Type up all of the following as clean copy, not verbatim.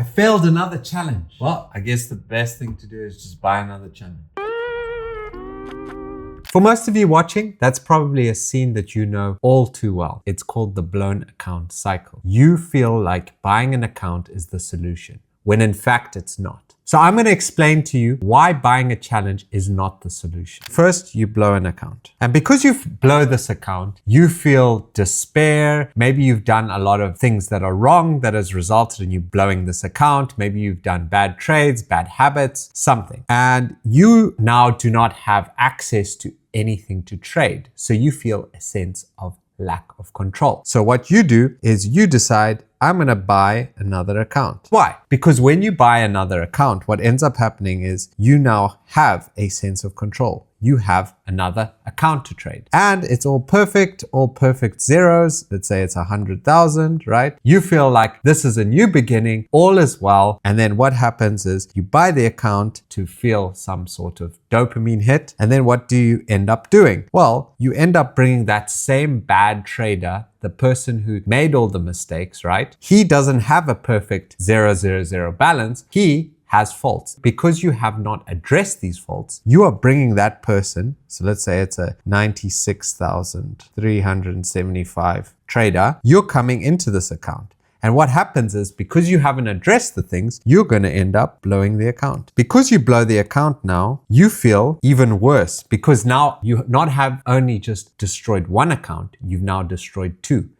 I failed another challenge. Well, I guess the best thing to do is just buy another challenge. For most of you watching, that's probably a scene that you know all too well. It's called the blown account cycle. You feel like buying an account is the solution, when in fact it's not. So I'm going to explain to you why buying a challenge is not the solution. First, you blow an account. And because you blow this account, you feel despair. Maybe you've done a lot of things that are wrong that has resulted in you blowing this account. Maybe you've done bad trades, bad habits, something. And you now do not have access to anything to trade. So you feel a sense of lack of control. So what you do is you decide, I'm going to buy another account. Why? Because when you buy another account, what ends up happening is you now have a sense of control. You have another account to trade. And it's all perfect zeros. Let's say it's 100,000, right? You feel like this is a new beginning, all is well. And then what happens is you buy the account to feel some sort of dopamine hit. And then what do you end up doing? Well, you end up bringing that same bad trader, the person who made all the mistakes, right? He doesn't have a perfect 000 balance. He has faults. Because you have not addressed these faults, you are bringing that person, so let's say it's a 96,375 trader, you're coming into this account. And what happens is, because you haven't addressed the things, you're going to end up blowing the account. Because you blow the account now, you feel even worse, because now you not have only just destroyed one account, you've now destroyed two.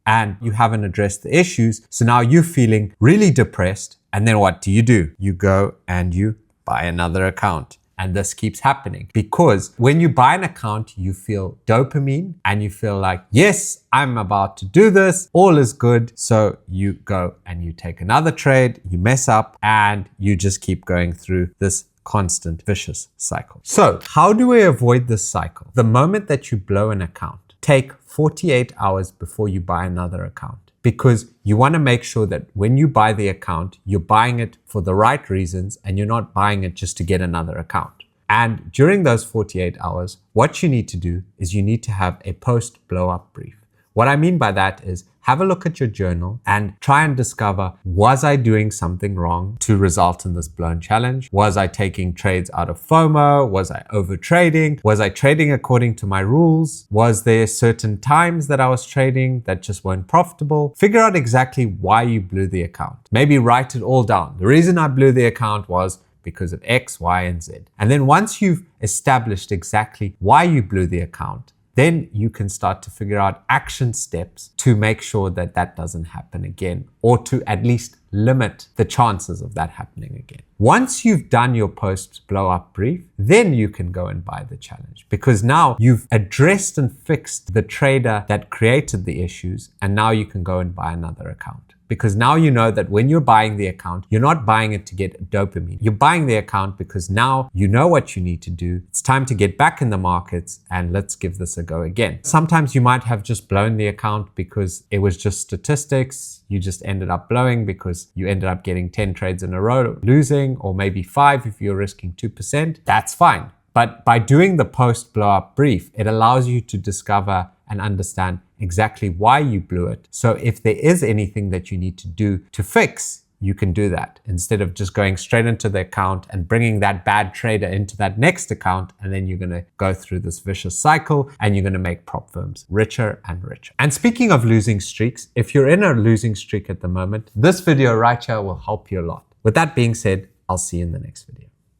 And you haven't addressed the issues. So now you're feeling really depressed. And then what do? You go and you buy another account. And this keeps happening because when you buy an account, you feel dopamine and you feel like, yes, I'm about to do this. All is good. So you go and you take another trade, you mess up, and you just keep going through this constant vicious cycle. So how do we avoid this cycle? The moment that you blow an account, take 48 hours before you buy another account. Because you want to make sure that when you buy the account, you're buying it for the right reasons and you're not buying it just to get another account. And during those 48 hours, what you need to do is you need to have a post blow up brief. What I mean by that is have a look at your journal and try and discover, was I doing something wrong to result in this blown challenge? Was I taking trades out of FOMO? Was I over trading? Was I trading according to my rules? Was there certain times that I was trading that just weren't profitable? Figure out exactly why you blew the account. Maybe write it all down. The reason I blew the account was because of X, Y, and Z. And then once you've established exactly why you blew the account, then you can start to figure out action steps to make sure that that doesn't happen again, or to at least limit the chances of that happening again. Once you've done your post blow up brief, then you can go and buy the challenge, because now you've addressed and fixed the trader that created the issues, and now you can go and buy another account. Because now you know that when you're buying the account, you're not buying it to get dopamine. You're buying the account because now you know what you need to do. It's time to get back in the markets and let's give this a go again. Sometimes you might have just blown the account because it was just statistics. You just ended up blowing because you ended up getting 10 trades in a row losing, or maybe 5 if you're risking 2%. That's fine. But by doing the post blow up brief, it allows you to discover and understand exactly why you blew it. So if there is anything that you need to do to fix, you can do that instead of just going straight into the account and bringing that bad trader into that next account. And then you're going to go through this vicious cycle and you're going to make prop firms richer and richer. And speaking of losing streaks, if you're in a losing streak at the moment, this video right here will help you a lot. With that being said, I'll see you in the next video.